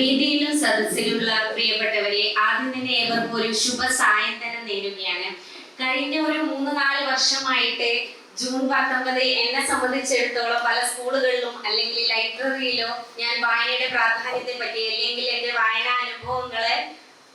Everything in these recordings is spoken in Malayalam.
വേദിയിലും സദസ്സിലുള്ള പ്രിയപ്പെട്ടവരെ, ആദ്യം തന്നെ ഏവർക്കും ഒരു ശുഭ സായന്തനം നേരുകയാണ്. കഴിഞ്ഞ ഒരു 3-4 വർഷമായിട്ട് ജൂൺ 19 എന്നെ സംബന്ധിച്ചിടത്തോളം പല സ്കൂളുകളിലും അല്ലെങ്കിൽ ലൈബ്രറിയിലോ ഞാൻ വായനയുടെ പ്രാധാന്യത്തെ പറ്റി അല്ലെങ്കിൽ എൻ്റെ വായനാ അനുഭവങ്ങളെ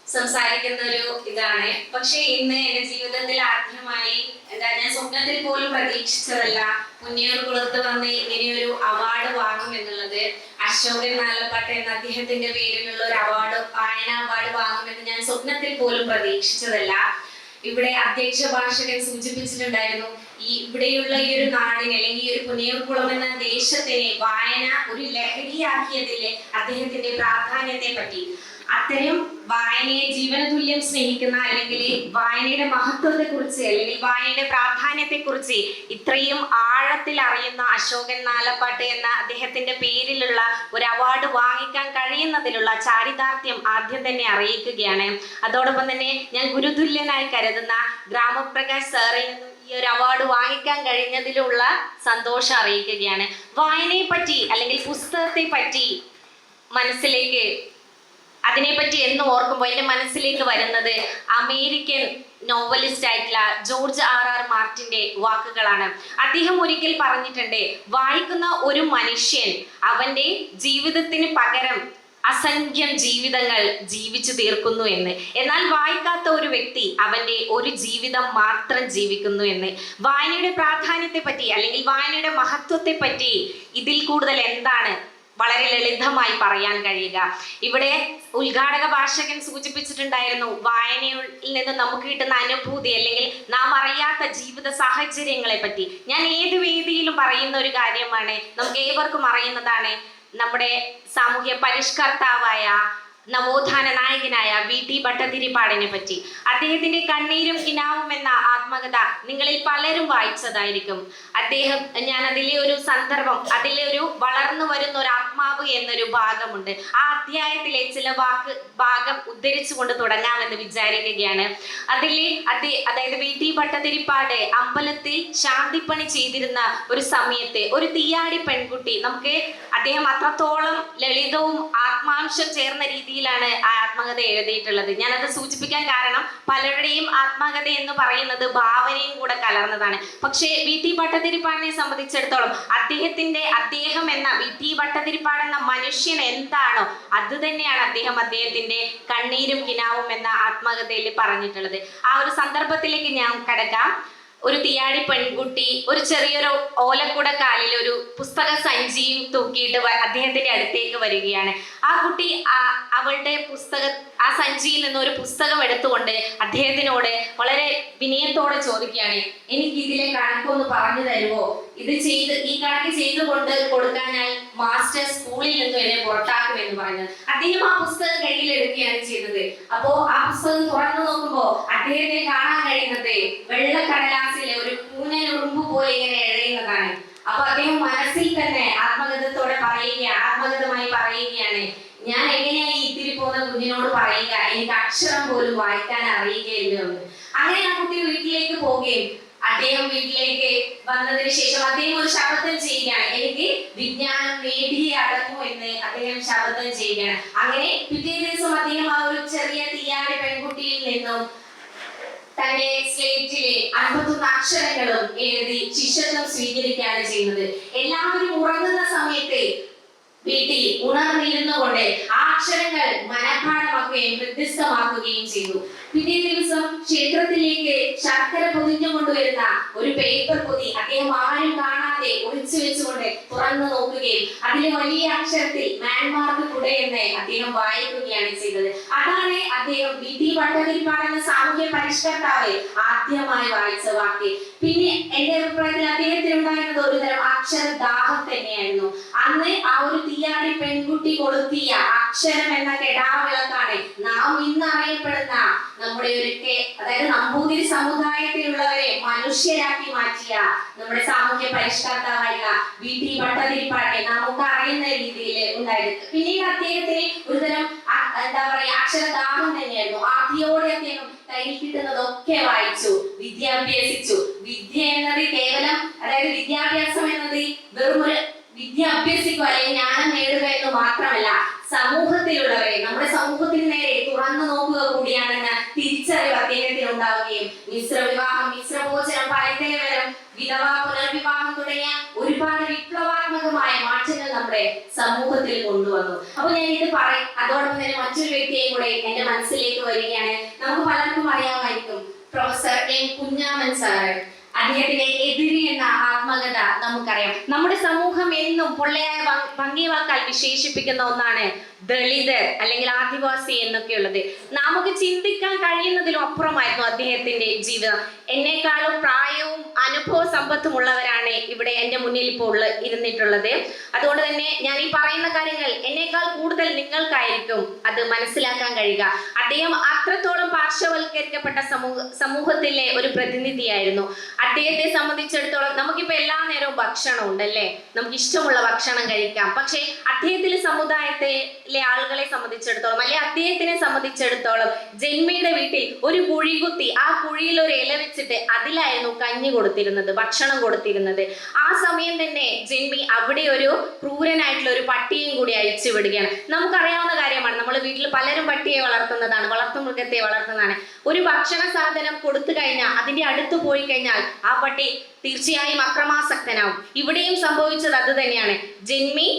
സംസാരിക്കുന്ന ഒരു ഇതാണ്. പക്ഷെ ഇന്ന് എൻ്റെ ജീവിതത്തിൽ ആദ്യമായി ഞാൻ സ്വപ്നത്തിൽ പോലും പ്രതീക്ഷിച്ചതല്ല മുന്നേർ കുളത്ത് വന്ന് ഇങ്ങനെയൊരു അവാർഡ് വാങ്ങും എന്നുള്ളത്. അശോകൻ നാലപ്പാട്ട് എന്ന അദ്ദേഹത്തിന്റെ പേരിലുള്ള ഒരു അവാർഡ്, വായനാ അവാർഡ് വാങ്ങുമെന്ന് ഞാൻ സ്വപ്നത്തിൽ പോലും പ്രതീക്ഷിച്ചതല്ല. ഇവിടെ അധ്യക്ഷ ഭാഷകൻ സൂചിപ്പിച്ചിട്ടുണ്ടായിരുന്നു, ഇവിടെയുള്ള ഈ ഒരു നാടിനെ അല്ലെങ്കിൽ ഈ ഒരു പുന്നയൂർകുളം എന്ന ദേശത്തിനെ വായന ഒരു ലഹരിയാക്കിയതിലെ അദ്ദേഹത്തിന്റെ പ്രാധാന്യത്തെ പറ്റി. അത്തരം വായനയെ ജീവനതുല്യം സ്നേഹിക്കുന്ന അല്ലെങ്കിൽ വായനയുടെ മഹത്വത്തെ കുറിച്ച് അല്ലെങ്കിൽ വായനയുടെ പ്രാധാന്യത്തെ കുറിച്ച് ഇത്രയും ആഴത്തിൽ അറിയുന്ന അശോകൻ നാലപ്പാട്ട് എന്ന അദ്ദേഹത്തിന്റെ പേരിലുള്ള ഒരു അവാർഡ് വാങ്ങിക്കാൻ കഴിയുന്നതിലുള്ള ചാരിതാർത്ഥ്യം ആദ്യം തന്നെ അറിയിക്കുകയാണ്. അതോടൊപ്പം തന്നെ ഞാൻ ഗുരുതുല്യനായി കരുതുന്ന ഗ്രാമപ്രകാശ് സാറിൽ നിന്നും ഈ ഒരു അവാർഡ് വാങ്ങിക്കാൻ കഴിഞ്ഞതിലുള്ള സന്തോഷം അറിയിക്കുകയാണ്. വായനയെ പറ്റി അല്ലെങ്കിൽ പുസ്തകത്തെ പറ്റി മനസ്സിലേക്ക് അതിനെപ്പറ്റി എന്ന് ഓർക്കുമ്പോൾ എൻ്റെ മനസ്സിലേക്ക് വരുന്നത് അമേരിക്കൻ നോവലിസ്റ്റ് ആയിട്ടുള്ള ജോർജ് R.R. മാർട്ടിന്റെ വാക്കുകളാണ്. അദ്ദേഹം ഒരിക്കൽ പറഞ്ഞിട്ടുണ്ട്, വായിക്കുന്ന ഒരു മനുഷ്യൻ അവന്റെ ജീവിതത്തിന് പകരം അസംഖ്യം ജീവിതങ്ങൾ ജീവിച്ചു തീർക്കുന്നു എന്ന്. എന്നാൽ വായിക്കാത്ത ഒരു വ്യക്തി അവന്റെ ഒരു ജീവിതം മാത്രം ജീവിക്കുന്നു എന്ന്. വായനയുടെ പ്രാധാന്യത്തെ പറ്റി അല്ലെങ്കിൽ വായനയുടെ മഹത്വത്തെ പറ്റി ഇതിൽ കൂടുതൽ എന്താണ് വളരെ ലളിതമായി പറയാൻ കഴിയുക? ഇവിടെ ഉദ്ഘാടക ഭാഷകൻ സൂചിപ്പിച്ചിട്ടുണ്ടായിരുന്നു, വായനയിൽ നിന്ന് നമുക്ക് കിട്ടുന്ന അനുഭൂതി അല്ലെങ്കിൽ നാം അറിയാത്ത ജീവിത സാഹചര്യങ്ങളെ പറ്റി. ഞാൻ ഏത് വേദിയിലും പറയുന്ന ഒരു കാര്യമാണ്, നമുക്ക് ഏവർക്കും അറിയുന്നതാണ്. നമ്മുടെ സാമൂഹ്യ പരിഷ്കർത്താവായ നവോത്ഥാന നായകനായ V.T. ഭട്ടതിരിപ്പാടിനെ പറ്റി. അദ്ദേഹത്തിന്റെ കണ്ണീരും കിനാവും എന്ന ആത്മകഥ നിങ്ങളിൽ പലരും വായിച്ചതായിരിക്കും. ഞാൻ അതിലെ ഒരു സന്ദർഭം, അതിലെ ഒരു വളർന്നു വരുന്ന ഒരു ആത്മാവ് എന്നൊരു ഭാഗമുണ്ട്. ആ അധ്യായത്തിലെ ചില ഭാഗം ഉദ്ധരിച്ചുകൊണ്ട് തുടങ്ങാമെന്ന് വിചാരിക്കുകയാണ്. അതായത് V.T. ഭട്ടതിരിപ്പാട് അമ്പലത്തിൽ ശാന്തിപ്പണി ചെയ്തിരുന്ന ഒരു സമയത്ത് ഒരു തീയാടി പെൺകുട്ടി, അദ്ദേഹം അത്രത്തോളം ലളിതവും ആത്മാംശം ചേർന്ന രീതിയിലാണ് ആ ആത്മകഥ എഴുതിയിട്ടുള്ളത്. ഞാനത് സൂചിപ്പിക്കാൻ കാരണം പലരുടെയും ആത്മകഥ എന്ന് പറയുന്നത് ഭാവനയും കൂടെ കലർന്നതാണ്. പക്ഷേ V.T. ഭട്ടതിരിപ്പാടിനെ സംബന്ധിച്ചിടത്തോളം അദ്ദേഹം എന്ന V.T. ഭട്ടതിരിപ്പാട് എന്ന മനുഷ്യൻ എന്താണോ അത് തന്നെയാണ് അദ്ദേഹത്തിന്റെ കണ്ണീരും കിനാവും എന്ന ആത്മകഥയിൽ പറഞ്ഞിട്ടുള്ളത്. ആ ഒരു സന്ദർഭത്തിലേക്ക് ഞാൻ കടക്കാം. ഒരു തീയാടി പെൺകുട്ടി ഒരു ചെറിയൊരു ഓലക്കുട കാലിൽ ഒരു പുസ്തക സഞ്ചിയും തൂക്കിയിട്ട് അദ്ദേഹത്തിന്റെ അടുത്തേക്ക് വരികയാണ്. ആ കുട്ടി അവളുടെ ആ സഞ്ചിയിൽ നിന്ന് ഒരു പുസ്തകം എടുത്തുകൊണ്ട് അദ്ദേഹത്തിനോട് വളരെ വിനയത്തോടെ ചോദിക്കുകയാണ്, എനിക്ക് ഇതിലെ കണക്കൊന്ന് പറഞ്ഞു തരുമോ? ഈ കണക്ക് ചെയ്തുകൊണ്ട് കൊടുക്കാനായി മാസ്റ്റർ സ്കൂളിൽ നിന്നും എന്നെ പുറത്താക്കുമെന്ന് പറഞ്ഞത്. അദ്ദേഹം ആ പുസ്തകം കയ്യിലെടുക്കുകയാണ് ചെയ്തത്. അപ്പോ ആ പുസ്തകം തുറന്നു നോക്കുമ്പോ അദ്ദേഹത്തെ കാണാൻ കഴിയുന്നത് വെള്ളക്കടലാസിലെ ഒരു കൂനലുറുമ്പ് പോലെ ഇങ്ങനെ എഴയുന്നതാണ്. അപ്പൊ അദ്ദേഹം മനസ്സിൽ തന്നെ ആത്മഗതമായി പറയുകയാണ്, ഞാൻ എങ്ങനെയാ ഈ ഇത്തിരി പോകുന്ന കുഞ്ഞിനോട് പറയുക, എനിക്ക് അക്ഷരം പോലും വായിക്കാൻ അറിയുകയില്ലോ എന്ന്. അങ്ങനെ ആ കുട്ടി വീട്ടിലേക്ക് പോവുകയും അദ്ദേഹം വീട്ടിലേക്ക് വന്നതിന് ശേഷം അദ്ദേഹം ഒരു ശപഥം ചെയ്യുകയാണ്, എനിക്ക് വിജ്ഞാനം നേടിയേ അടങ്ങൂ എന്ന് അദ്ദേഹം ശപഥം ചെയ്യുകയാണ്. അങ്ങനെ പിറ്റേ ദിവസം അദ്ദേഹം ആ ഒരു ചെറിയ തീയാടി പെൺകുട്ടിയിൽ നിന്നും തന്റെ സ്ലേറ്റിലെ 51 അക്ഷരങ്ങളും എഴുതി ശിഷ്യത്വം സ്വീകരിക്കുകയാണ് ചെയ്യുന്നത്. എല്ലാവരും ഉറങ്ങുന്ന സമയത്ത് വീട്ടിൽ ഉണർന്നിരുന്നു കൊണ്ട് ആ അക്ഷരങ്ങൾ മനഃപാഠമാക്കുകയും ഹൃദ്യസ്ഥമാക്കുകയും ചെയ്തു. പിറ്റേ ദിവസം ക്ഷേത്രത്തിലേക്ക് ശർക്കര പൊതിഞ്ഞു കൊണ്ടുവരുന്ന ഒരു പേപ്പർ പൊതി അദ്ദേഹം ആരും കാണാതെ ഒളിച്ചു വെച്ചുകൊണ്ട് തുറന്നു നോക്കുകയും അതിലെ വലിയ അക്ഷരത്തിൽ മാൻമാർക്ക് കുടയെന്ന് അദ്ദേഹം വായിക്കുകയാണ് ചെയ്തത്. അതാണ് അദ്ദേഹം V.T. ഭട്ടതിരിപ്പാട് എന്ന സാമൂഹ്യ പരിഷ്കർത്താവ് ആദ്യമായി വായിച്ച വാക്ക്. പിന്നെ എന്റെ അഭിപ്രായത്തിൽ അദ്ദേഹത്തിന് ഉണ്ടായിരുന്നത് ഒരുതരം അക്ഷരദാഹം തന്നെയായിരുന്നു. അന്ന് ആ ഒരു തീയാടി പെൺകുട്ടി കൊളുത്തിയ അക്ഷരം എന്ന കെടാവിളക്കാണ് നാം ഇന്ന് അറിയപ്പെടുന്ന നമ്മുടെ അതായത് നമ്പൂതിരി സമുദായത്തിലുള്ളവരെ മനുഷ്യരാക്കി മാറ്റിയ നമ്മുടെ സാമൂഹ്യ പരിഷ്കർത്താവായിട്ടുള്ള V.T. ഭട്ടതിരിപ്പാടിനെ നമുക്ക് അറിയുന്ന രീതിയിൽ ഉണ്ടായിരുന്നു. പിന്നീട് അദ്ദേഹത്തിന് ഒരുതരം അക്ഷരദാഹം തന്നെയായിരുന്നു. ആദ്യയോടെ അദ്ദേഹം കയ്യിൽ കിട്ടുന്നതൊക്കെ വായിച്ചു, വിദ്യാഭ്യസിച്ചു. വിദ്യ എന്നത് കേവലം അതായത് വിദ്യാഭ്യാസം എന്നത് വെറും ഒരു വിദ്യ അഭ്യസിക്കുക അല്ലെങ്കിൽ ജ്ഞാനം നേടുക എന്ന് മാത്രമല്ല, സമൂഹത്തിൽ പ്രിയമുള്ളവരെ, നമ്മുടെ സമൂഹത്തിന് നേരെ തുറന്നു നോക്കുക കൂടിയാണെന്ന് തിരിച്ചറിവ് അദ്ദേഹത്തിന് ഉണ്ടാവുകയും മിശ്രവിവാഹം, മിശ്രഭോജനം, പരന്തരവരം, വിധവാ പുനർവിവാഹം തുടങ്ങിയ ഒരുപാട് വിപ്ലവാത്മകമായ മാറ്റങ്ങൾ നമ്മുടെ സമൂഹത്തിൽ കൊണ്ടുവന്നു. അപ്പൊ ഞാൻ ഇത് പറയും, അതോടൊപ്പം തന്നെ മറ്റൊരു വ്യക്തിയെയും കൂടെ എന്റെ മനസ്സിലേക്ക് വരികയാണ്. നമുക്ക് പലർക്കും അറിയാമായിരിക്കും, പ്രൊഫസർ എം കുഞ്ഞാമൻ സാറ്. അദ്ദേഹത്തിന്റെ എതിരി എന്ന ആത്മകഥ നമുക്കറിയാം. നമ്മുടെ സമൂഹം എന്നും പൊള്ളയായ ഭംഗി വാക്കാൽ വിശേഷിപ്പിക്കുന്ന ഒന്നാണ് ദളിതർ അല്ലെങ്കിൽ ആദിവാസി എന്നൊക്കെയുള്ളത്. നമുക്ക് ചിന്തിക്കാൻ കഴിയുന്നതിലും അപ്പുറമായിരുന്നു അദ്ദേഹത്തിന്റെ ജീവിതം. എന്നെക്കാളും പ്രായവും അനുഭവ സമ്പത്തും ഉള്ളവരാണ് ഇവിടെ എൻ്റെ മുന്നിൽ ഇപ്പോൾ ഇരുന്നിട്ടുള്ളത്. അതുകൊണ്ട് തന്നെ ഞാൻ ഈ പറയുന്ന കാര്യങ്ങൾ എന്നേക്കാൾ കൂടുതൽ നിങ്ങൾക്കായിരിക്കും അത് മനസ്സിലാക്കാൻ കഴിയുക. അദ്ദേഹം അത്രത്തോളം പാർശ്വവൽക്കരിക്കപ്പെട്ട സമൂഹത്തിലെ ഒരു പ്രതിനിധിയായിരുന്നു. അദ്ദേഹത്തെ സംബന്ധിച്ചിടത്തോളം നമുക്കിപ്പോ എല്ലാ നേരവും ഭക്ഷണം ഉണ്ടല്ലേ, നമുക്ക് ഇഷ്ടമുള്ള ഭക്ഷണം കഴിക്കാം. പക്ഷെ അദ്ദേഹത്തിലെ സമുദായത്തിലെ ആളുകളെ സംബന്ധിച്ചിടത്തോളം, അല്ലെ അദ്ദേഹത്തിനെ സംബന്ധിച്ചിടത്തോളം, ജന്മിയുടെ വീട്ടിൽ ഒരു കുഴി കുത്തി ആ കുഴിയിൽ ഒരു ഇല വെച്ചിട്ട് അതിലായിരുന്നു കഞ്ഞി കൊടുത്തിരുന്നത്, ഭക്ഷണം കൊടുത്തിരുന്നത്. ആ സമയം തന്നെ ജന്മി അവിടെ ഒരു ക്രൂരനായിട്ടുള്ള ഒരു പട്ടിയും കൂടി അഴിച്ചു വിടുകയാണ്. നമുക്കറിയാവുന്ന കാര്യമാണ്, നമ്മൾ വീട്ടിൽ പലരും പട്ടിയെ വളർത്തുന്നതാണ്, വളർത്തുമൃഗത്തെ വളർത്തുന്നതാണ്. ഒരു ഭക്ഷണ സാധനം കൊടുത്തു കഴിഞ്ഞാൽ, അതിന്റെ അടുത്ത് പോയി കഴിഞ്ഞാൽ ആ പട്ടി തീർച്ചയായും അക്രമാസക്തനാവും. ഇവിടെയും സംഭവിച്ചത് അത് തന്നെയാണ്. ജന്മി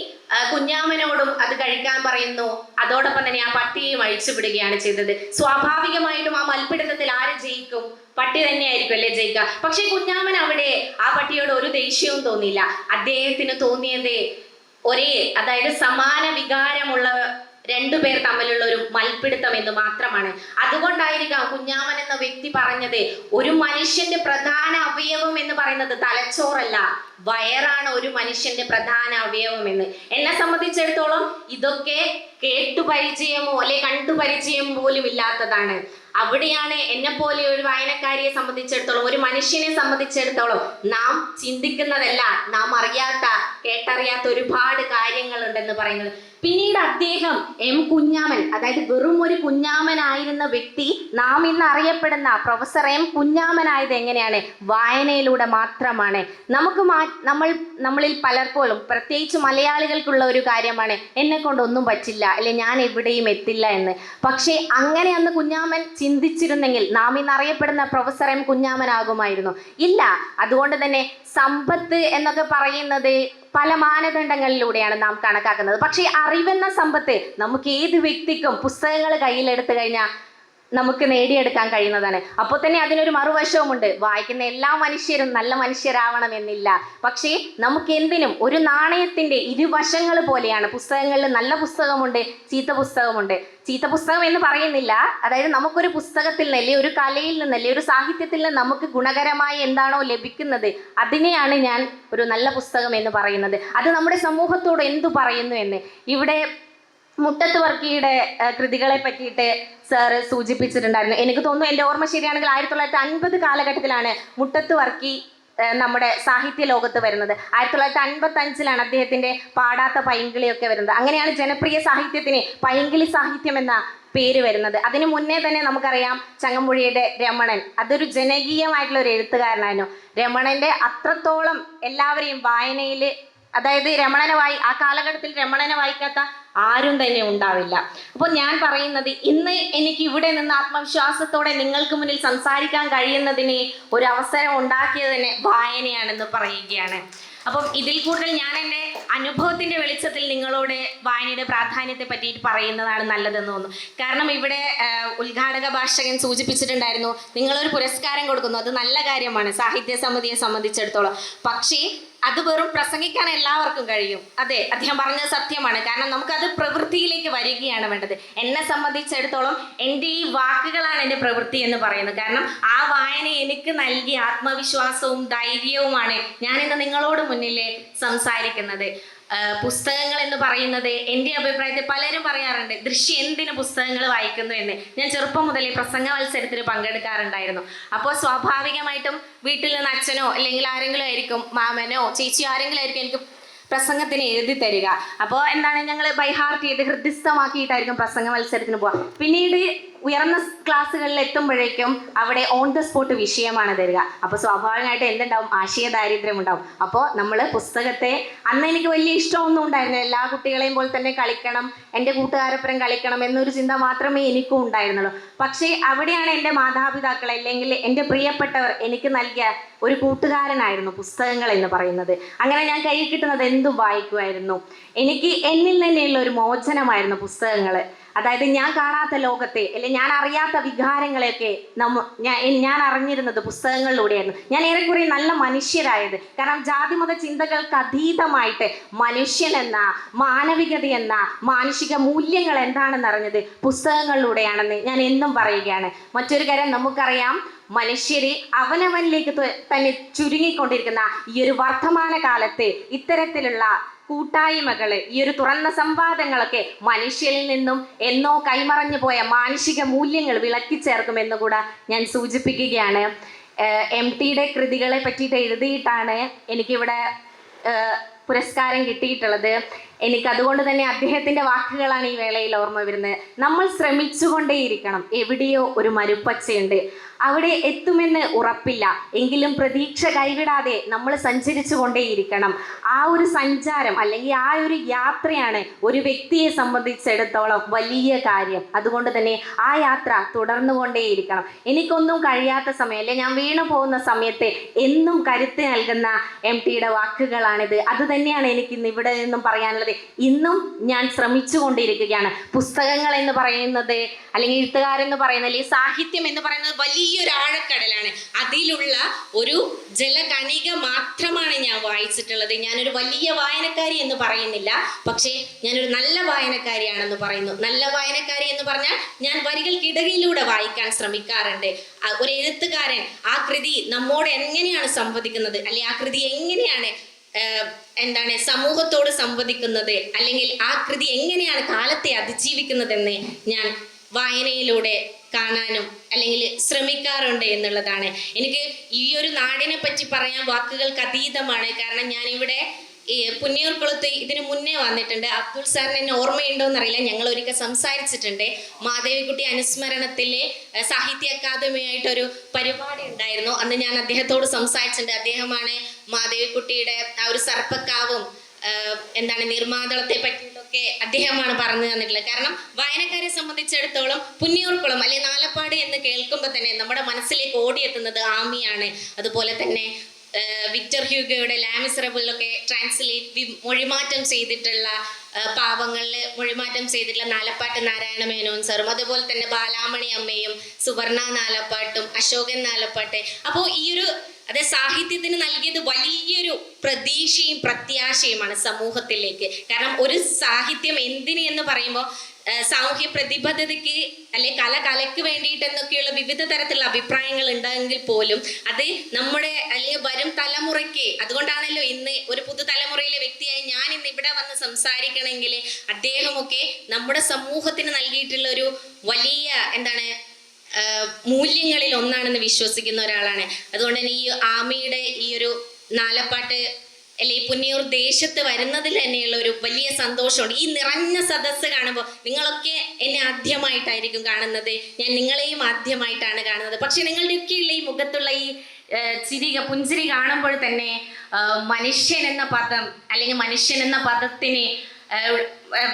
കുഞ്ഞാമനോടും അത് കഴിക്കാൻ പറയുന്നു, അതോടൊപ്പം തന്നെ ആ പട്ടിയെയും അഴിച്ചു വിടുകയാണ് ചെയ്തത്. സ്വാഭാവികമായിട്ടും ആ മൽപ്പിടുത്തത്തിൽ ആര് ജയിക്കും? പട്ടി തന്നെയായിരിക്കും അല്ലേ ജയിക്കുക. പക്ഷെ കുഞ്ഞാമൻ അവിടെ ആ പട്ടിയോട് ഒരു ദേഷ്യവും തോന്നിയില്ല. അദ്ദേഹത്തിന് തോന്നിയത് അതായത് സമാന വികാരമുള്ള രണ്ടുപേർ തമ്മിലുള്ള ഒരു മൽപ്പിടുത്തം എന്ന് മാത്രമാണ്. അതുകൊണ്ടായിരിക്കാം കുഞ്ഞാമൻ എന്ന വ്യക്തി പറഞ്ഞത്, ഒരു മനുഷ്യന്റെ പ്രധാന അവയവം എന്ന് പറയുന്നത് തലച്ചോറല്ല, വയറാണ് ഒരു മനുഷ്യന്റെ പ്രധാന അവയവം എന്ന്. എന്നെ സംബന്ധിച്ചിടത്തോളം ഇതൊക്കെ കേട്ടുപരിചയമോ അല്ലെ കണ്ടുപരിചയം പോലും ഇല്ലാത്തതാണ്. അവിടെയാണ് എന്നെ പോലെ ഒരു വായനക്കാരിയെ സംബന്ധിച്ചിടത്തോളം, ഒരു മനുഷ്യനെ സംബന്ധിച്ചിടത്തോളം നാം ചിന്തിക്കുന്നതല്ല, നാം കേട്ടറിയാത്ത ഒരുപാട് കാര്യങ്ങളുണ്ടെന്ന് പറയുന്നത്. പിന്നീട് അദ്ദേഹം എം കുഞ്ഞാമൻ, അതായത് വെറും ഒരു കുഞ്ഞാമനായിരുന്ന വ്യക്തി നാം ഇന്ന് അറിയപ്പെടുന്ന പ്രൊഫസർ എം കുഞ്ഞാമനായത് എങ്ങനെയാണ്? വായനയിലൂടെ മാത്രമാണ്. നമ്മളിൽ പലർപ്പോഴും, പ്രത്യേകിച്ച് മലയാളികൾക്കുള്ള ഒരു കാര്യമാണ്, എന്നെ കൊണ്ടൊന്നും പറ്റില്ല, അല്ലെ ഞാൻ എവിടെയും എത്തില്ല എന്ന്. പക്ഷേ അങ്ങനെ അന്ന് കുഞ്ഞാമൻ ചിന്തിച്ചിരുന്നെങ്കിൽ നാം ഇന്ന് അറിയപ്പെടുന്ന പ്രൊഫസർ എം കുഞ്ഞാമനാകുമായിരുന്നു? ഇല്ല. അതുകൊണ്ട് തന്നെ സമ്പത്ത് എന്നൊക്കെ പറയുന്നത് പല മാനദണ്ഡങ്ങളിലൂടെയാണ് നാം കണക്കാക്കുന്നത്. പക്ഷേ അറിവെന്ന സമ്പത്ത് നമുക്ക് ഏത് വ്യക്തിക്കും പുസ്തകങ്ങൾ കയ്യിലെടുത്തു കഴിഞ്ഞാൽ നമുക്ക് നേടിയെടുക്കാൻ കഴിയുന്നതാണ്. അപ്പോൾ തന്നെ അതിനൊരു മറുവശവുമുണ്ട്. വായിക്കുന്ന എല്ലാ മനുഷ്യരും നല്ല മനുഷ്യരാവണം എന്നില്ല. പക്ഷേ നമുക്ക് എന്തിനും ഒരു നാണയത്തിന്റെ ഇരുവശങ്ങൾ പോലെയാണ്. പുസ്തകങ്ങളിൽ നല്ല പുസ്തകമുണ്ട്, ചീത്ത പുസ്തകമുണ്ട്. ചീത്ത പുസ്തകം എന്ന് പറയുന്നില്ല, അതായത് നമുക്കൊരു പുസ്തകത്തിൽ നിന്നല്ലേ, ഒരു കലയിൽ നിന്നല്ലേ, ഒരു സാഹിത്യത്തിൽ നിന്ന് നമുക്ക് ഗുണകരമായി എന്താണോ ലഭിക്കുന്നത്, അതിനെയാണ് ഞാൻ ഒരു നല്ല പുസ്തകം എന്ന് പറയുന്നത്. അത് നമ്മുടെ സമൂഹത്തോട് എന്തു പറയുന്നു എന്ന്. ഇവിടെ മുട്ടത്ത് വർക്കിയുടെ കൃതികളെ പറ്റിയിട്ട് സാറ് സൂചിപ്പിച്ചിട്ടുണ്ടായിരുന്നു. എനിക്ക് തോന്നുന്നു, എൻ്റെ ഓർമ്മ ശരിയാണെങ്കിൽ 1950 കാലഘട്ടത്തിലാണ് മുട്ടത്ത് വർക്കി നമ്മുടെ സാഹിത്യ ലോകത്ത് വരുന്നത്. 1955 അദ്ദേഹത്തിന്റെ പാടാത്ത പൈങ്കിളിയൊക്കെ വരുന്നത്. അങ്ങനെയാണ് ജനപ്രിയ സാഹിത്യത്തിന് പൈങ്കിളി സാഹിത്യം എന്ന പേര് വരുന്നത്. അതിനു മുന്നേ തന്നെ നമുക്കറിയാം ചങ്ങമ്പുഴിയുടെ രമണൻ, അതൊരു ജനകീയമായിട്ടുള്ള ഒരു എഴുത്തുകാരനായിരുന്നു. രമണന്റെ അത്രത്തോളം എല്ലാവരെയും വായനയിൽ, അതായത് ആ കാലഘട്ടത്തിൽ രമണനെ വായിക്കാത്ത ആരും തന്നെ ഉണ്ടാവില്ല. അപ്പോൾ ഞാൻ പറയുന്നത്, ഇന്ന് എനിക്ക് ഇവിടെ നിന്ന് ആത്മവിശ്വാസത്തോടെ നിങ്ങൾക്ക് മുന്നിൽ സംസാരിക്കാൻ കഴിയുന്നതിന് ഒരു അവസരം ഉണ്ടാക്കിയത് തന്നെ വായനയാണെന്ന് പറയുകയാണ്. അപ്പം ഇതിൽ കൂടുതൽ ഞാൻ എൻ്റെ അനുഭവത്തിൻ്റെ വെളിച്ചത്തിൽ നിങ്ങളോട് വായനയുടെ പ്രാധാന്യത്തെ പറ്റിയിട്ട് പറയുന്നതാണ് നല്ലതെന്ന് തോന്നുന്നു. കാരണം ഇവിടെ ഉദ്ഘാടക ഭാഷകൻ സൂചിപ്പിച്ചിട്ടുണ്ടായിരുന്നു, നിങ്ങളൊരു പുരസ്കാരം കൊടുക്കുന്നു, അത് നല്ല കാര്യമാണ് സാഹിത്യ സമിതിയെ സംബന്ധിച്ചിടത്തോളം. പക്ഷേ അത് വെറും പ്രസംഗിക്കാൻ എല്ലാവർക്കും കഴിയും. അതെ, അദ്ദേഹം പറഞ്ഞത് സത്യമാണ്. കാരണം നമുക്കത് പ്രവൃത്തിയിലേക്ക് വരികയാണ് വേണ്ടത്. എന്നെ സംബന്ധിച്ചിടത്തോളം എൻ്റെ ഈ വാക്കുകളാണ് എൻ്റെ പ്രവൃത്തി എന്ന് പറയുന്നത്. കാരണം ആ വായന എനിക്ക് നൽകിയ ആത്മവിശ്വാസവും ധൈര്യവുമാണ് ഞാനിന്ന് നിങ്ങളോട് മുന്നിൽ സംസാരിക്കുന്നത്. പുസ്തകങ്ങൾ എന്ന് പറയുന്നത് എൻ്റെ അഭിപ്രായത്തിൽ പലരും പറയാറുണ്ട്, ദൃശ്യം എന്തിന് പുസ്തകങ്ങൾ വായിക്കുന്നു എന്ന്. ഞാൻ ചെറുപ്പം മുതലേ പ്രസംഗ മത്സരത്തിൽ പങ്കെടുക്കാറുണ്ടായിരുന്നു. അപ്പോൾ സ്വാഭാവികമായിട്ടും വീട്ടിൽ നിന്ന് അച്ഛനോ അല്ലെങ്കിൽ ആരെങ്കിലും ആയിരിക്കും, മാമനോ ചേച്ചിയോ ആരെങ്കിലും ആയിരിക്കും എനിക്ക് പ്രസംഗത്തിന് എഴുതി തരിക. അപ്പോൾ എന്താണ്, ഞങ്ങൾ ബൈ ഹാർട്ട് ചെയ്ത് ഹൃദയസ്ഥമാക്കിയിട്ടായിരിക്കും പ്രസംഗ മത്സരത്തിന് പോവുക. പിന്നീട് ഉയർന്ന ക്ലാസ്സുകളിൽ എത്തുമ്പോഴേക്കും അവിടെ ഓൺ ദ സ്പോട്ട് വിഷയമാണ് തരിക. അപ്പോൾ സ്വാഭാവികമായിട്ട് എന്തുണ്ടാവും, ആശയ ദാരിദ്ര്യം ഉണ്ടാവും. അപ്പോൾ നമ്മൾ പുസ്തകത്തെ, അന്ന് എനിക്ക് വലിയ ഇഷ്ടമൊന്നും ഉണ്ടായിരുന്നില്ല. എല്ലാ കുട്ടികളെയും പോലെ തന്നെ കളിക്കണം, എൻ്റെ കൂട്ടുകാരപ്പുറം കളിക്കണം എന്നൊരു ചിന്ത മാത്രമേ എനിക്കും ഉണ്ടായിരുന്നുള്ളൂ. പക്ഷേ അവിടെയാണ് എൻ്റെ മാതാപിതാക്കൾ അല്ലെങ്കിൽ എൻ്റെ പ്രിയപ്പെട്ടവർ എനിക്ക് നൽകിയ ഒരു കൂട്ടുകാരനായിരുന്നു പുസ്തകങ്ങൾ എന്ന് പറയുന്നത്. അങ്ങനെ ഞാൻ കയ്യിൽ കിട്ടുന്നത് എന്തും വായിക്കുമായിരുന്നു. എനിക്ക് എന്നിൽ തന്നെയുള്ള ഒരു മോചനമായിരുന്നു പുസ്തകങ്ങൾ. അതായത് ഞാൻ കാണാത്ത ലോകത്തെ അല്ലെങ്കിൽ ഞാൻ അറിയാത്ത വികാരങ്ങളെയൊക്കെ ഞാൻ അറിഞ്ഞിരുന്നത് പുസ്തകങ്ങളിലൂടെയായിരുന്നു. ഞാൻ ഏറെക്കുറെ നല്ല മനുഷ്യരായത്. കാരണം ജാതിമത ചിന്തകൾക്ക് അതീതമായിട്ട് മനുഷ്യനെന്ന, മാനവികത എന്ന, മാനുഷിക മൂല്യങ്ങൾ എന്താണെന്ന് അറിഞ്ഞത് പുസ്തകങ്ങളിലൂടെയാണെന്ന് ഞാൻ എന്നും പറയുകയാണ്. മറ്റൊരു കാര്യം, നമുക്കറിയാം മനുഷ്യരെ അവനവനിലേക്ക് തന്നെ ചുരുങ്ങിക്കൊണ്ടിരിക്കുന്ന ഈ ഒരു വർത്തമാന കാലത്ത് ഇത്തരത്തിലുള്ള കൂട്ടായ്മകൾ, ഈ ഒരു തുറന്ന സംവാദങ്ങളൊക്കെ മനുഷ്യരിൽ നിന്നും എന്നോ കൈമറഞ്ഞു പോയ മാനുഷിക മൂല്യങ്ങൾ വിളക്കിച്ചേർക്കുമെന്ന് കൂടെ ഞാൻ സൂചിപ്പിക്കുകയാണ്. MTയുടെ കൃതികളെ പറ്റിയിട്ട് എഴുതിയിട്ടാണ് എനിക്കിവിടെ പുരസ്കാരം കിട്ടിയിട്ടുള്ളത്. എനിക്കതുകൊണ്ട് തന്നെ അദ്ദേഹത്തിൻ്റെ വാക്കുകളാണ് ഈ വേളയിൽ ഓർമ്മ വരുന്നത്. നമ്മൾ ശ്രമിച്ചുകൊണ്ടേയിരിക്കണം. എവിടെയോ ഒരു മരുപ്പച്ചയുണ്ട്, അവിടെ എത്തുമെന്ന് ഉറപ്പില്ല, എങ്കിലും പ്രതീക്ഷ കൈവിടാതെ നമ്മൾ സഞ്ചരിച്ചു കൊണ്ടേയിരിക്കണം. ആ ഒരു സഞ്ചാരം അല്ലെങ്കിൽ ആ ഒരു യാത്രയാണ് ഒരു വ്യക്തിയെ സംബന്ധിച്ചിടത്തോളം വലിയ കാര്യം. അതുകൊണ്ട് തന്നെ ആ യാത്ര തുടർന്നു കൊണ്ടേയിരിക്കണം. എനിക്കൊന്നും കഴിയാത്ത സമയം, അല്ലെ ഞാൻ വീണു പോകുന്ന സമയത്ത് എന്നും കരുത്ത് നൽകുന്ന MTയുടെ വാക്കുകളാണിത്. അത് തന്നെയാണ് എനിക്ക് ഇന്ന് ഇവിടെ നിന്നും പറയാനുള്ളത്. ഇന്നും ഞാൻ ശ്രമിച്ചു കൊണ്ടിരിക്കുകയാണ്. പുസ്തകങ്ങൾ എന്ന് പറയുന്നത്, അല്ലെങ്കിൽ എഴുത്തുകാരെന്ന് പറയുന്നത്, അല്ലെങ്കിൽ സാഹിത്യം എന്ന് പറയുന്നത് വലിയൊരു ആഴക്കടലാണ്. അതിലുള്ള ഒരു ജലകണിക മാത്രമാണ് ഞാൻ വായിച്ചിട്ടുള്ളത്. ഞാനൊരു വലിയ വായനക്കാരി എന്ന് പറയുന്നില്ല, പക്ഷേ ഞാനൊരു നല്ല വായനക്കാരിയാണെന്ന് പറയുന്നു. നല്ല വായനക്കാരി എന്ന് പറഞ്ഞാൽ ഞാൻ വരികൾക്കിടയിലൂടെ വായിക്കാൻ ശ്രമിക്കാറുണ്ട്. ഒരു എഴുത്തുകാരൻ ആ കൃതി നമ്മോട് എങ്ങനെയാണ് സംവദിക്കുന്നത്, അല്ലെങ്കിൽ ആ കൃതി എങ്ങനെയാണ് സമൂഹത്തോട് സംവദിക്കുന്നത്, അല്ലെങ്കിൽ ആ കൃതി എങ്ങനെയാണ് കാലത്തെ അതിജീവിക്കുന്നതെന്ന് ഞാൻ വായനയിലൂടെ കാണാനും അല്ലെങ്കിൽ ശ്രമിക്കാറുണ്ട് എന്നുള്ളതാണ്. എനിക്ക് ഈ ഒരു നാടിനെ പറ്റി പറയാൻ വാക്കുകൾക്ക് അതീതമാണ്. കാരണം ഞാനിവിടെ പുന്നിയൂർക്കുളത്ത് ഇതിനു മുന്നേ വന്നിട്ടുണ്ട്. അബ്ദുൾ സാറിന് എന്നെ ഓർമ്മയുണ്ടോ എന്നറിയില്ല, ഞങ്ങൾ ഒരിക്കൽ സംസാരിച്ചിട്ടുണ്ട്. മാധവിക്കുട്ടി അനുസ്മരണത്തിലെ സാഹിത്യ അക്കാദമിയായിട്ടൊരു പരിപാടി ഉണ്ടായിരുന്നു. അന്ന് ഞാൻ അദ്ദേഹത്തോട് സംസാരിച്ചിട്ടുണ്ട്. അദ്ദേഹമാണ് മാധവിക്കുട്ടിയുടെ ആ ഒരു സർപ്പക്കാവും നിർമ്മാതളത്തെ പറ്റിയിട്ടൊക്കെ അദ്ദേഹമാണ് പറഞ്ഞു തന്നിട്ടുള്ളത്. കാരണം വായനക്കാരെ സംബന്ധിച്ചിടത്തോളം പുന്നിയൂർക്കുളം അല്ലെങ്കിൽ നാലപ്പാട് എന്ന് കേൾക്കുമ്പോൾ തന്നെ നമ്മുടെ മനസ്സിലേക്ക് ഓടിയെത്തുന്നത് ആമിയാണ്. അതുപോലെ തന്നെ വിക്ടർ ഹ്യൂഗോയുടെ ലാമിസറബിളൊക്കെ മൊഴിമാറ്റം ചെയ്തിട്ടുള്ള പാവങ്ങളിൽ മൊഴിമാറ്റം ചെയ്തിട്ടുള്ള നാലപ്പാട്ട് നാരായണ മേനോൻ സാറും, അതുപോലെ തന്നെ ബാലാമണി അമ്മയും സുവർണ നാലപ്പാട്ടും അശോകൻ നാലപ്പാട്ട്. അപ്പോൾ ഈ ഒരു സാഹിത്യത്തിന് നൽകിയത് വലിയൊരു പ്രതീക്ഷയും പ്രത്യാശയുമാണ് സമൂഹത്തിലേക്ക്. കാരണം ഒരു സാഹിത്യം എന്തിന് എന്ന് പറയുമ്പോൾ സാമൂഹ്യ പ്രതിബദ്ധതയ്ക്ക് അല്ലെ കലയ്ക്ക് വേണ്ടിയിട്ടെന്നൊക്കെയുള്ള വിവിധ തരത്തിലുള്ള അഭിപ്രായങ്ങൾ ഉണ്ടെങ്കിൽ പോലും അത് നമ്മുടെ അല്ലെങ്കിൽ വരും തലമുറയ്ക്ക്, അതുകൊണ്ടാണല്ലോ ഇന്ന് ഒരു പുതുതലമുറയിലെ വ്യക്തിയായി ഞാൻ ഇന്ന് ഇവിടെ വന്ന് സംസാരിക്കണമെങ്കിൽ അദ്ദേഹമൊക്കെ നമ്മുടെ സമൂഹത്തിന് നൽകിയിട്ടുള്ള ഒരു വലിയ മൂല്യങ്ങളിൽ ഒന്നാണെന്ന് വിശ്വസിക്കുന്ന ഒരാളാണ്. അതുകൊണ്ട് തന്നെ ഈ ആമിയുടെ ഈ ഒരു നാലപ്പാട്ട് അല്ലെങ്കിൽ പുന്നിയൂർ ദേശത്ത് വരുന്നതിൽ തന്നെയുള്ള ഒരു വലിയ സന്തോഷമുണ്ട്. ഈ നിറഞ്ഞ സദസ്സ് കാണുമ്പോൾ നിങ്ങളൊക്കെ എന്നെ ആദ്യമായിട്ടായിരിക്കും കാണുന്നത്, ഞാൻ നിങ്ങളെയും ആദ്യമായിട്ടാണ് കാണുന്നത്. പക്ഷെ നിങ്ങളുടെയൊക്കെയുള്ള ഈ മുഖത്തുള്ള ഈ പുഞ്ചിരി കാണുമ്പോൾ തന്നെ മനുഷ്യൻ എന്ന പദം അല്ലെങ്കിൽ മനുഷ്യൻ എന്ന പദത്തിന്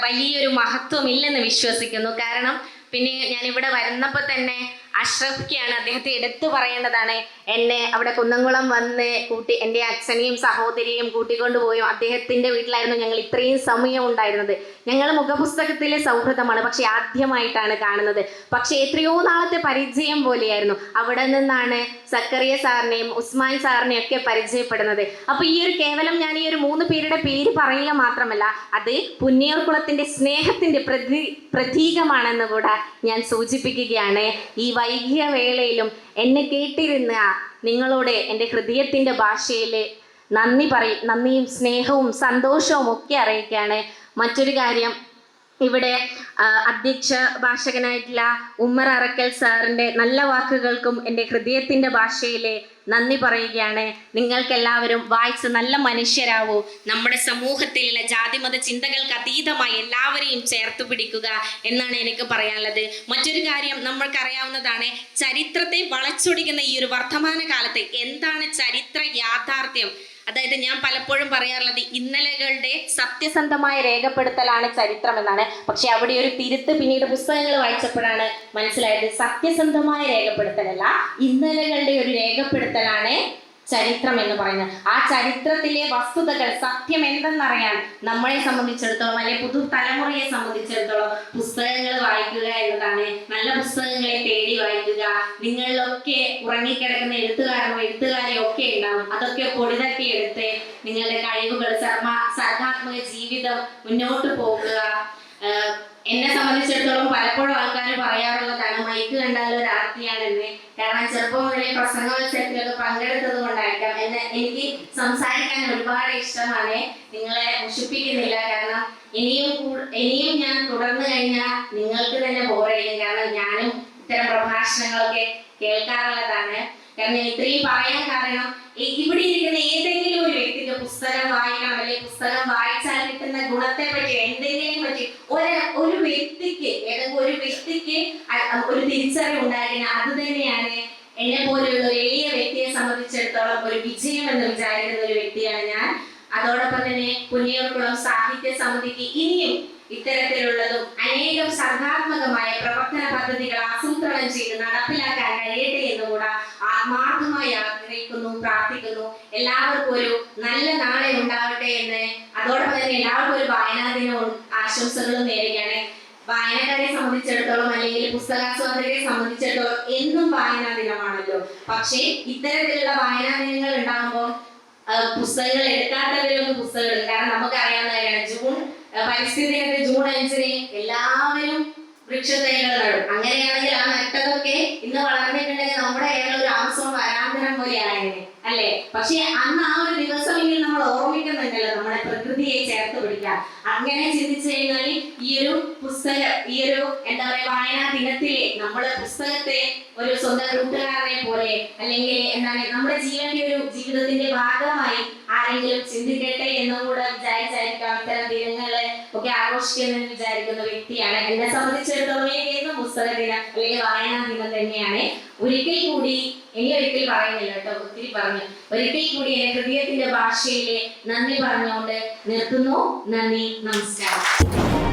വലിയൊരു മഹത്വം ഇല്ലെന്ന് വിശ്വസിക്കുന്നു. കാരണം പിന്നെ ഞാനിവിടെ വരുന്നപ്പോൾ തന്നെ അഷ്റഫ്ക്കാണ്, അദ്ദേഹത്തെ എടുത്തു പറയേണ്ടതാണ്. എന്നെ അവിടെ കുന്നംകുളം വന്ന് എൻ്റെ അച്ഛനെയും സഹോദരിയെയും കൂട്ടിക്കൊണ്ടുപോയി. അദ്ദേഹത്തിൻ്റെ വീട്ടിലായിരുന്നു ഞങ്ങൾ ഇത്രയും സമയം ഉണ്ടായിരുന്നത്. ഞങ്ങൾ മുഖപുസ്തകത്തിലെ സൗഹൃദമാണ്, പക്ഷെ ആദ്യമായിട്ടാണ് കാണുന്നത്. പക്ഷെ എത്രയോ നാളത്തെ പരിചയം പോലെയായിരുന്നു. അവിടെ നിന്നാണ് സക്കറിയ സാറിനെയും ഉസ്മാൻ സാറിനെയും ഒക്കെ പരിചയപ്പെടുന്നത്. അപ്പോൾ ഈ ഒരു കേവലം ഞാൻ ഈ ഒരു 3 പേരുടെ പേര് പറയുക മാത്രമല്ല, അത് പുന്നിയൂർക്കുളത്തിൻ്റെ സ്നേഹത്തിൻ്റെ പ്രതീകമാണെന്ന് കൂടെ ഞാൻ സൂചിപ്പിക്കുകയാണ്. ഈ വൈകിയ വേളയിലും എന്നെ കേട്ടിരുന്ന നിങ്ങളോട് എൻ്റെ ഹൃദയത്തിൻ്റെ ഭാഷയിൽ നന്ദിയും സ്നേഹവും സന്തോഷവും ഒക്കെ അറിയിക്കുകയാണ്. മറ്റൊരു കാര്യം, ഇവിടെ അധ്യക്ഷ ഭാഷകനായിട്ടുള്ള ഉമ്മർ അറക്കൽ സാറിൻ്റെ നല്ല വാക്കുകൾക്കും എൻ്റെ ഹൃദയത്തിൻ്റെ ഭാഷയിലെ നന്ദി പറയുകയാണ്. നിങ്ങൾക്കെല്ലാവരും വായിച്ച് നല്ല മനുഷ്യരാവൂ. നമ്മുടെ സമൂഹത്തിലുള്ള ജാതിമത ചിന്തകൾക്ക് അതീതമായി എല്ലാവരെയും ചേർത്ത് പിടിക്കുക എന്നാണ് എനിക്ക് പറയാനുള്ളത്. മറ്റൊരു കാര്യം നമ്മൾക്കറിയാവുന്നതാണ്, ചരിത്രത്തെ വളച്ചൊടിക്കുന്ന ഈ ഒരു വർത്തമാന കാലത്ത് എന്താണ് ചരിത്ര യാഥാർത്ഥ്യം? അതായത് ഞാൻ പലപ്പോഴും പറയാറുള്ളത് ഇന്നലകളുടെ സത്യസന്ധമായ രേഖപ്പെടുത്തലാണ് ചരിത്രം എന്നാണ്. പക്ഷെ അവിടെ ഒരു തിരുത്ത് പിന്നീട് പുസ്തകങ്ങൾ വായിച്ചപ്പോഴാണ് മനസ്സിലായത്, സത്യസന്ധമായ രേഖപ്പെടുത്തലല്ല, ഇന്നലകളുടെ ഒരു രേഖപ്പെടുത്തലാണ് ചരിത്രം എന്ന് പറയുന്നത്. ആ ചരിത്രത്തിലെ വസ്തുതകൾ സത്യം എന്തെന്നറിയാൻ നമ്മളെ സംബന്ധിച്ചിടത്തോളം അല്ലെങ്കിൽ പുതുതലമുറയെ സംബന്ധിച്ചിടത്തോളം പുസ്തകങ്ങൾ വായിക്കുക എന്നതാണ്. നല്ല പുസ്തകങ്ങളെ തേടി വായിക്കുക. നിങ്ങളിലൊക്കെ ഉറങ്ങിക്കിടക്കുന്ന എഴുത്തുകാരനോ എഴുത്തുകാരെയോ ഒക്കെ ഉണ്ടാവും. അതൊക്കെ പൊടിതട്ടിയെടുത്ത് നിങ്ങളുടെ കഴിവുകൾ സർഗാത്മക ജീവിതം മുന്നോട്ട് പോകുക. എന്നെ സംബന്ധിച്ചിടത്തോളം പലപ്പോഴും ആൾക്കാർ പറയാറുള്ളതാണ്, മൈക്ക് കണ്ടാൽ ഒരു ആർത്തിയാണെന്ന്. കാരണം ചെറുപ്പം മുതലേ പ്രസംഗ മത്സരത്തിലൊക്കെ പങ്കെടുത്തത് കൊണ്ടായിരിക്കാം എനിക്ക് സംസാരിക്കാൻ ഒരുപാട് ഇഷ്ടമാണ്. നിങ്ങളെ മുഷിപ്പിക്കുന്നില്ല, കാരണം ഇനിയും ഞാൻ തുടർന്നു കഴിഞ്ഞാൽ നിങ്ങൾക്ക് തന്നെ ബോറടിക്കും. കാരണം ഞാനും ഇത്തരം പ്രഭാഷണങ്ങളൊക്കെ കേൾക്കാറുള്ളതാണ്. കാരണം ഇത്രയും പറയാൻ കാരണം, ഇവിടെ ഇരിക്കുന്ന ഏതെങ്കിലും ഒരു വ്യക്തിക്ക് പുസ്തകം വായിക്കണം അല്ലെങ്കിൽ പുസ്തകം വായിച്ചാൽ കിട്ടുന്ന ഗുണത്തെ പറ്റി എന്തെങ്കിലും പറ്റി ഒരു വ്യക്തിക്ക് ഏതെങ്കിലും ഒരു വ്യക്തിക്ക് ഒരു തിരിച്ചറിവ് ഉണ്ടായിരിക്കണം. അത് തന്നെയാണ് എന്നെ പോലെയുള്ള ഒരു എളിയ വ്യക്തിയെ സംബന്ധിച്ചിടത്തോളം ഒരു വിജയം എന്ന് വിചാരിക്കുന്ന ഒരു വ്യക്തിയാണ് ഞാൻ. അതോടൊപ്പം തന്നെ പുന്നയൂർകുളം സാഹിത്യ സമിതിക്ക് ഇനിയും ഇത്തരത്തിലുള്ളതും അനേകം സർഗാത്മകമായ പ്രവർത്തന പദ്ധതികൾ ആസൂത്രണം ചെയ്ത് നടപ്പിലാക്കാൻ കഴിയട്ടെ എന്നുകൂടെ ആത്മാർത്ഥമായി ആഗ്രഹിക്കുന്നു, പ്രാർത്ഥിക്കുന്നു. എല്ലാവർക്കും ഒരു നല്ല നാളെ ഉണ്ടാവട്ടെ എന്ന്, അതോടൊപ്പം തന്നെ എല്ലാവർക്കും ഒരു വായനാ ദിനവും ആശംസകളും നേരുകയാണ്. വായനക്കാരെ സംബന്ധിച്ചിടത്തോളം അല്ലെങ്കിൽ പുസ്തകാസ്വാദകരെ സംബന്ധിച്ചിടത്തോളം എന്നും വായനാ ദിനമാണല്ലോ. പക്ഷേ ഇത്തരത്തിലുള്ള വായനാ ദിനങ്ങൾ ഉണ്ടാകുമ്പോൾ പുസ്തകങ്ങൾ എടുക്കാത്തവരൊന്നും പുസ്തകം എടുക്കും. കാരണം നമുക്കറിയാവുന്ന കാര്യമാണ്, പരിസ്ഥിതി ദിനത്തിൽ ജൂൺ 5-ന് എല്ലാവരും വൃക്ഷത്തൈകൾ നടും. അങ്ങനെയാണെങ്കിൽ ആ നട്ടതൊക്കെ ഇന്ന് വളർന്നിട്ടുണ്ടെങ്കിൽ നമ്മുടെ കേരളം ഒരു ആമസോൺ വനാന്തരം പോലെ ആയിരുന്നു അല്ലേ? പക്ഷെ അന്ന് ആ ഒരു ദിവസമെങ്കിലും നമ്മൾ ഓർമ്മിക്കുന്നുണ്ടല്ലോ നമ്മുടെ പ്രകൃതിയെ ചേർത്ത് പിടിക്കാൻ. അങ്ങനെ ചിന്തിച്ചു കഴിഞ്ഞാൽ ഈ ഒരു പുസ്തകം, ഈ ഒരു എന്താ പറയുക വായനാ ദിനത്തിലെ നമ്മള് പുസ്തകത്തെ ഒരു സ്വന്തം കൂട്ടുകാരനെ പോലെ അല്ലെങ്കിൽ എന്താണ് നമ്മുടെ ജീവിതത്തിന്റെ ഭാഗമായി ആരെങ്കിലും ചിന്തിക്കട്ടെ എന്നും കൂടെ വിചാരിച്ചായിരിക്കാം ഇത്തരം ദിനങ്ങള് ഒക്കെ ആഘോഷിക്കുന്നെന്ന് വിചാരിക്കുന്ന വ്യക്തിയാണ്. എന്നെ സംബന്ധിച്ചിടത്തോളം എന്നും പുസ്തക ദിനം അല്ലെങ്കിൽ വായനാ ദിനം തന്നെയാണ്. ഒരിക്കൽ കൂടി ഒരിക്കൽ പറയുന്നില്ല കേട്ടോ, ഒത്തിരി പറഞ്ഞു. ഒരിക്കൽ കൂടി എന്റെ ഹൃദയത്തിന്റെ ഭാഷയിലെ നന്ദി പറഞ്ഞുകൊണ്ട് നിർത്തുന്നു. നന്ദി, നമസ്കാരം.